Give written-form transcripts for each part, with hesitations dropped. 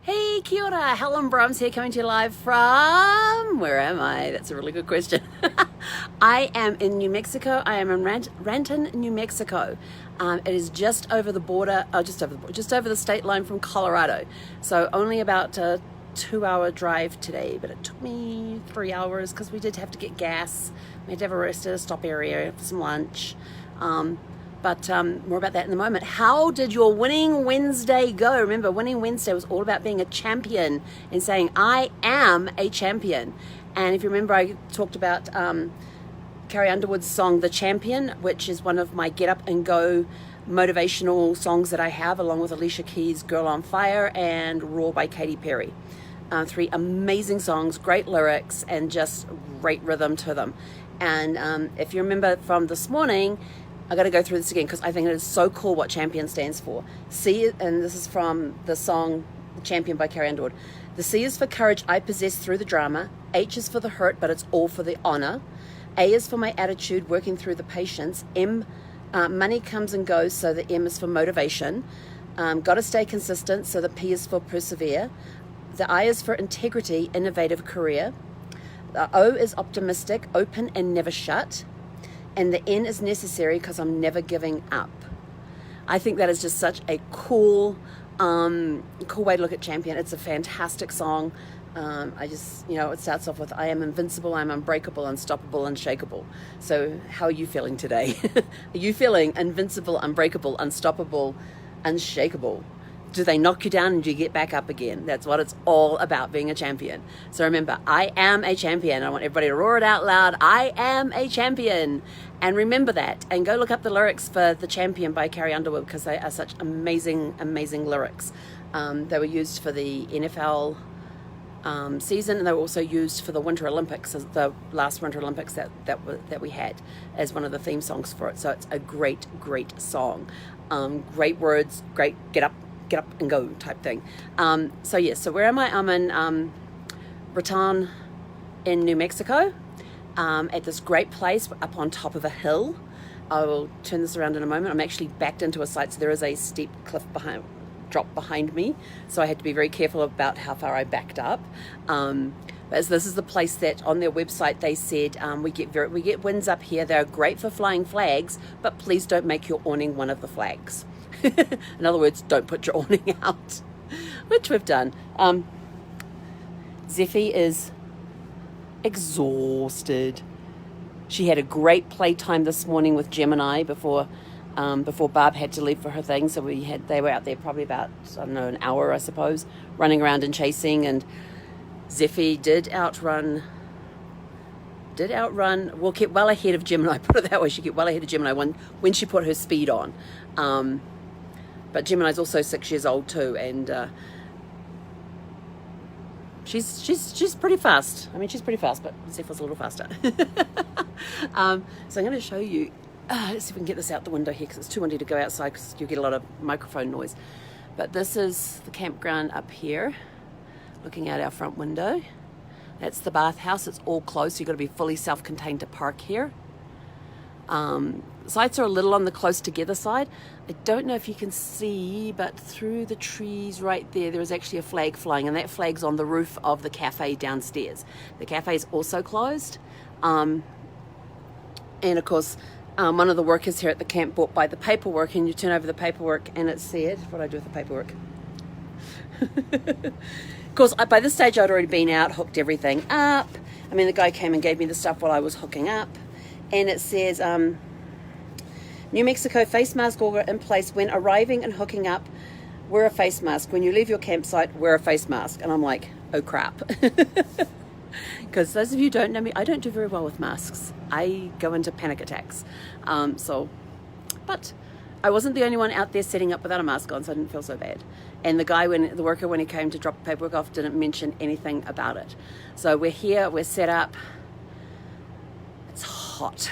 Hey, kia ora, Helen Brahms here, coming to you live from, where am I? That's a really good question. I am in New Mexico. I am in Renton, New Mexico. It is just over the border, just over the state line from Colorado. So only about a 2-hour drive today, but it took me 3 hours because we did have to get gas. We had to have a rest at a stop area for some lunch. But more about that in a moment. How did your Winning Wednesday go? Remember, Winning Wednesday was all about being a champion and saying, I am a champion. And if you remember, I talked about Carrie Underwood's song, The Champion, which is one of my get up and go motivational songs that I have, along with Alicia Keys' Girl on Fire and Roar by Katy Perry. 3 amazing songs, great lyrics, and just great rhythm to them. And if you remember from this morning, I got to go through this again because I think it is so cool what champion stands for. C, and this is from the song The Champion by Carrie Underwood. The C is for courage I possess through the drama. H is for the hurt, but it's all for the honor. A is for my attitude, working through the patience. M, money comes and goes, so the M is for motivation. Got to stay consistent, so the P is for persevere. The I is for integrity, innovative career. The O is optimistic, open and never shut. And the N is necessary because I'm never giving up. I think that is just such a cool way to look at champion. It's a fantastic song. It starts off with, I am invincible, I'm unbreakable, unstoppable, unshakable. So how are you feeling today? Are you feeling invincible, unbreakable, unstoppable, unshakable? Do they knock you down and do you get back up again? That's what it's all about, being a champion. So remember, I am a champion. I want everybody to roar it out loud. I am a champion. And remember that. And go look up the lyrics for The Champion by Carrie Underwood because they are such amazing, amazing lyrics. They were used for the NFL season, and they were also used for the Winter Olympics, the last Winter Olympics that we had, as one of the theme songs for it. So it's a great, great song. Great words, great get up and go type thing. So where am I? I'm in Raton in New Mexico, at this great place up on top of a hill. I will turn this around in a moment. I'm actually backed into a site, so there is a steep cliff drop behind me, so I had to be very careful about how far I backed up. But this is the place that on their website they said we get winds up here. They're great for flying flags, but please don't make your awning one of the flags. In other words, don't put your awning out, which we've done. Zeffie is exhausted. She had a great playtime this morning with Gemini before Barb had to leave for her thing. So they were out there probably about, an hour, I suppose, running around and chasing. And Zeffie did outrun, well, kept well ahead of Gemini, put it that way. She kept well ahead of Gemini when she put her speed on. But Gemini's also 6 years old too, and she's pretty fast. I mean, she's pretty fast, but Zephyr's a little faster. So I'm going to show you. Let's see if we can get this out the window here because it's too windy to go outside because you'll get a lot of microphone noise. But this is the campground up here, looking out our front window. That's the bathhouse. It's all closed, so you've got to be fully self-contained to park here. Sites are a little on the close together side. I don't know if you can see, but through the trees right there is actually a flag flying, and that flag's on the roof of the cafe downstairs. The cafe is also closed. And of course, one of the workers here at the camp brought by the paperwork, and you turn over the paperwork and it said, what do I do with the paperwork? Of course, by this stage I'd already been out, hooked everything up. I mean, the guy came and gave me the stuff while I was hooking up. And it says, New Mexico face mask order in place when arriving and hooking up. Wear a face mask. When you leave your campsite, wear a face mask. And I'm like, oh crap. Because those of you who don't know me, I don't do very well with masks. I go into panic attacks. But I wasn't the only one out there setting up without a mask on, so I didn't feel so bad. And the worker, when he came to drop the paperwork off, didn't mention anything about it. So we're here, we're set up. It's hot.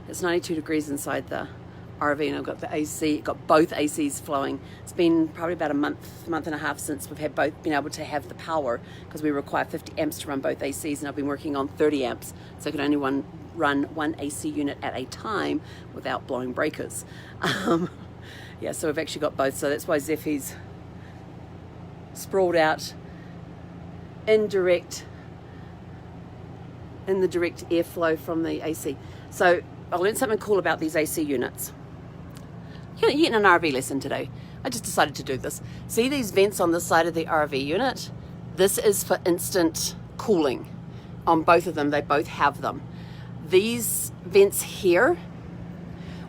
It's 92 degrees inside the RV, and I've got the AC, got both ACs flowing. It's been probably about a month and a half since we've had both been able to have the power, because we require 50 amps to run both ACs, and I've been working on 30 amps, so I can only run one AC unit at a time without blowing breakers. So we've actually got both, so that's why Zeffie's sprawled out in the direct airflow from the AC. So I learned something cool about these AC units. You're getting an RV lesson today. I just decided to do this. See these vents on the side of the RV unit? This is for instant cooling. On both of them, they both have them. These vents here,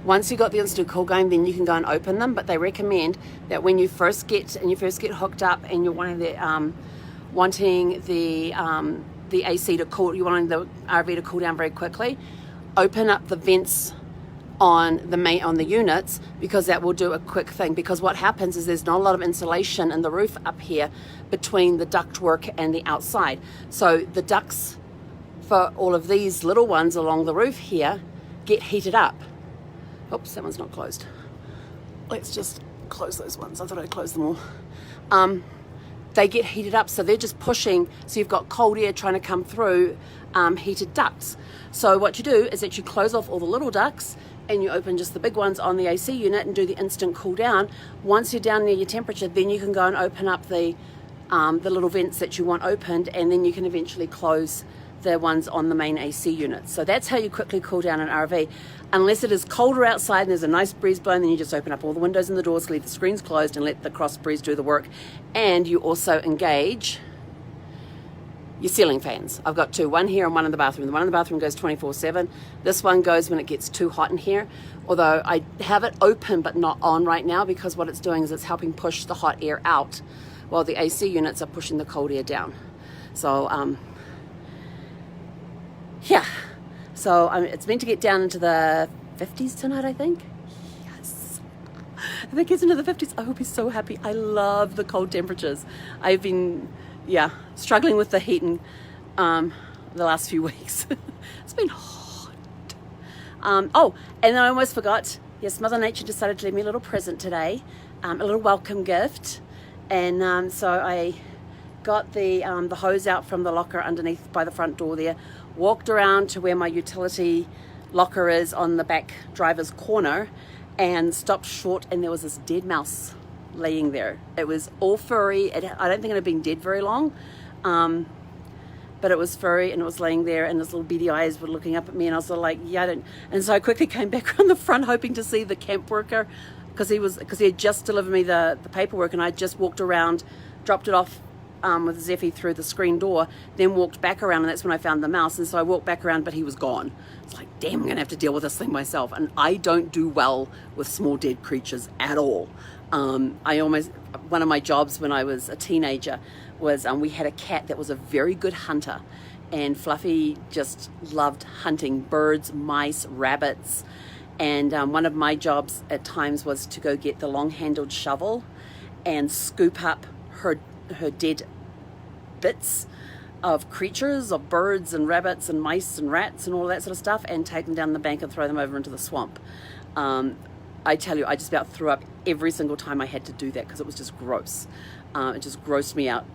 once you got the instant cool going, then you can go and open them, but they recommend that when you first get hooked up and you're wanting the AC to cool, you're wanting the RV to cool down very quickly, open up the vents on the units, because that will do a quick thing. Because what happens is there's not a lot of insulation in the roof up here between the ductwork and the outside. So the ducts for all of these little ones along the roof here get heated up. Oops, that one's not closed. Let's just close those ones. I thought I'd close them all. They get heated up, so they're just pushing, so you've got cold air trying to come through heated ducts. So what you do is that you close off all the little ducts and you open just the big ones on the AC unit and do the instant cool down. Once you're down near your temperature, then you can go and open up the little vents that you want opened, and then you can eventually close the ones on the main AC unit. So that's how you quickly cool down an RV. Unless it is colder outside and there's a nice breeze blowing, then you just open up all the windows and the doors, leave the screens closed, and let the cross breeze do the work. And you also engage your ceiling fans. I've got two, one here and one in the bathroom. The one in the bathroom goes 24/7. This one goes when it gets too hot in here, although I have it open but not on right now, because what it's doing is it's helping push the hot air out while the AC units are pushing the cold air down. So yeah, so it's meant to get down into the 50s tonight, I think. Yes, if it gets into the 50s, I will be so happy. I love the cold temperatures. I've been struggling with the heating the last few weeks. It's been hot. Oh, and I almost forgot. Yes, Mother Nature decided to leave me a little present today, a little welcome gift. And so I got the hose out from the locker underneath by the front door there, walked around to where my utility locker is on the back driver's corner, and stopped short, and there was this dead mouse laying there. It was all furry. I don't think it had been dead very long, but it was furry, and it was laying there, and his little beady eyes were looking up at me, and I was like, yeah, I don't. And so I quickly came back around the front, hoping to see the camp worker, because he had just delivered me the paperwork, and I just walked around, dropped it off with Zeffy through the screen door, then walked back around, and that's when I found the mouse. And so I walked back around, but he was gone. It's like, damn, I'm gonna have to deal with this thing myself. And I don't do well with small dead creatures at all. One of my jobs when I was a teenager was we had a cat that was a very good hunter, and Fluffy just loved hunting birds, mice, rabbits. And one of my jobs at times was to go get the long-handled shovel and scoop up her dead bits of creatures, of birds and rabbits and mice and rats and all that sort of stuff, and take them down the bank and throw them over into the swamp. I tell you, I just about threw up every single time I had to do that, because it was just gross. It just grossed me out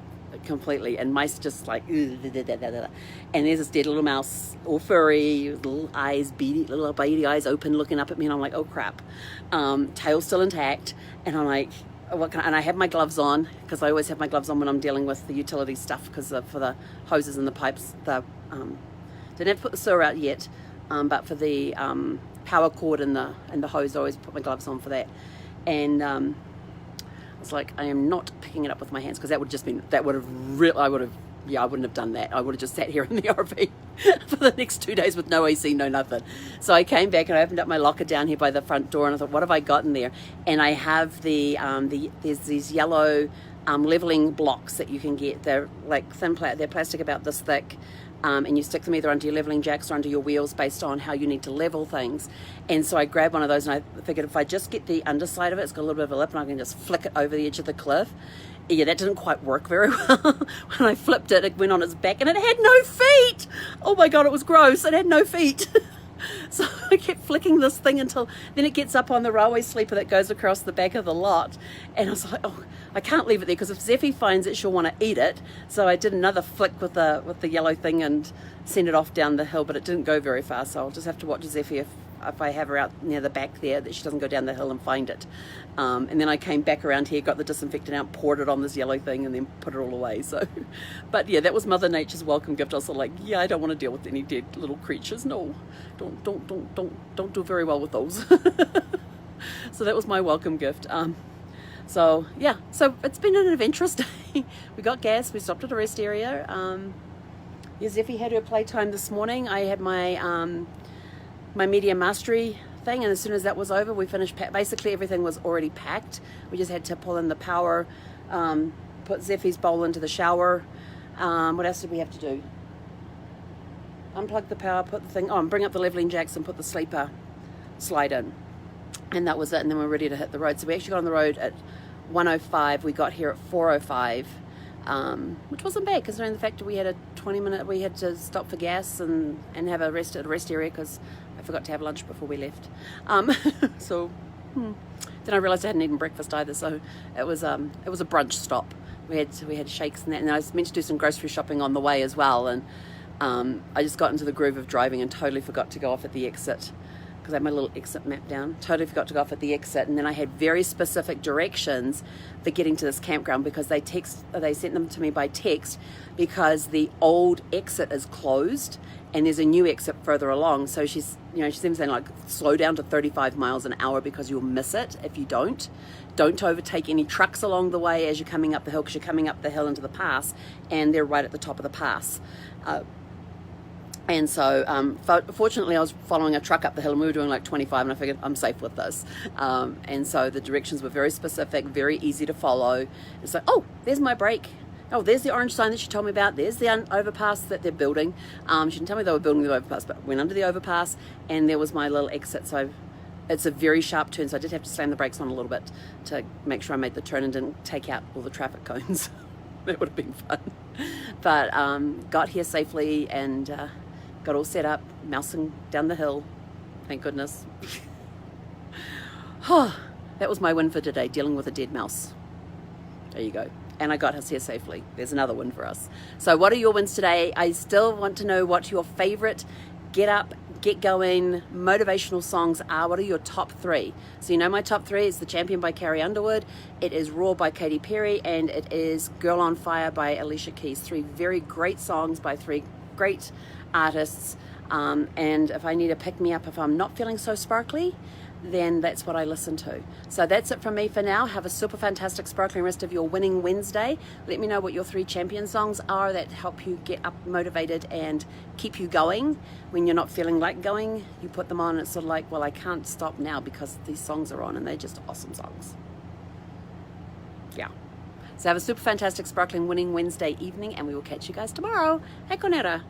completely, and mice just like, and there's this dead little mouse, all furry, little eyes, little beady eyes open, looking up at me, and I'm like, oh crap. Tail still intact, and I'm like, and I have my gloves on, because I always have my gloves on when I'm dealing with the utility stuff, because for the hoses and the pipes, didn't have to put the sewer out yet, but for the power cord and the hose, I always put my gloves on for that. And I was like, I am not picking it up with my hands, because I wouldn't have done that. I would have just sat here in the RV for the next 2 days with no AC, no nothing. So I came back and I opened up my locker down here by the front door, and I thought, what have I got in there? And I have there's these yellow leveling blocks that you can get. They're like thin they're plastic about this thick, and you stick them either under your leveling jacks or under your wheels based on how you need to level things. And so I grabbed one of those, and I figured if I just get the underside of it, it's got a little bit of a lip, and I can just flick it over the edge of the cliff. Yeah, that didn't quite work very well. When I flipped it, it went on its back, and it had no feet. Oh my God, it was gross. It had no feet. So I kept flicking this thing until then it gets up on the railway sleeper that goes across the back of the lot. And I was like, oh, I can't leave it there, because if Zeffy finds it, she'll want to eat it. So I did another flick with the yellow thing and send it off down the hill, but it didn't go very far. So I'll just have to watch Zeffy if I have her out near the back there, that she doesn't go down the hill and find it. And then I came back around here, got the disinfectant out, poured it on this yellow thing, and then put it all away. So, but yeah, that was Mother Nature's welcome gift. I was sort of like, yeah, I don't want to deal with any dead little creatures. No, don't do very well with those. So that was my welcome gift. So yeah, so it's been an adventurous day. We got gas, we stopped at a rest area. Yeah, Zeffie had her playtime this morning. I had my my media mastery thing, and as soon as that was over, we finished. Basically, everything was already packed. We just had to pull in the power, put Zeffie's bowl into the shower. What else did we have to do? Unplug the power, put the thing on, bring up the leveling jacks, and put the sleeper slide in. And that was it, and then we're ready to hit the road. So we actually got on the road at 1:05. We got here at 4:05, which wasn't bad considering the fact that we had a 20-minute. We had to stop for gas and have a rest at a rest area because I forgot to have lunch before we left. So then I realised I hadn't eaten breakfast either. So it was a brunch stop. We had shakes and that, and I was meant to do some grocery shopping on the way as well. And I just got into the groove of driving and totally forgot to go off at the exit. Because I had my little exit map down. Totally forgot to go off at the exit, and then I had very specific directions for getting to this campground because they sent them to me by text because the old exit is closed and there's a new exit further along. So she's even saying like slow down to 35 miles an hour because you'll miss it if you don't. Don't overtake any trucks along the way as you're coming up the hill because you're coming up the hill into the pass, and they're right at the top of the pass. And so, fortunately, I was following a truck up the hill and we were doing like 25, and I figured I'm safe with this. And so the directions were very specific, very easy to follow. It's like, oh, there's my break. Oh, there's the orange sign that she told me about. There's the overpass that they're building. She didn't tell me they were building the overpass, but I went under the overpass and there was my little exit. So it's a very sharp turn. So I did have to slam the brakes on a little bit to make sure I made the turn and didn't take out all the traffic cones. That would have been fun. But got here safely and got all set up, mousing down the hill. Thank goodness. That was my win for today, dealing with a dead mouse. There you go. And I got us here safely. There's another win for us. So what are your wins today? I still want to know what your favorite get up, get going, motivational songs are. What are your top 3? So you know my top 3 is The Champion by Carrie Underwood, it is Raw by Katy Perry, and it is Girl on Fire by Alicia Keys. 3 very great songs by 3 great artists, and if I need a pick-me-up if I'm not feeling so sparkly, then that's what I listen to. So that's it from me for now. Have a super fantastic sparkling rest of your winning Wednesday. Let me know what your 3 champion songs are that help you get up motivated and keep you going when you're not feeling like going. You put them on and it's sort of like, well, I can't stop now because these songs are on and they're just awesome songs. Yeah. So have a super fantastic sparkling winning Wednesday evening, and we will catch you guys tomorrow. Hey, Conera.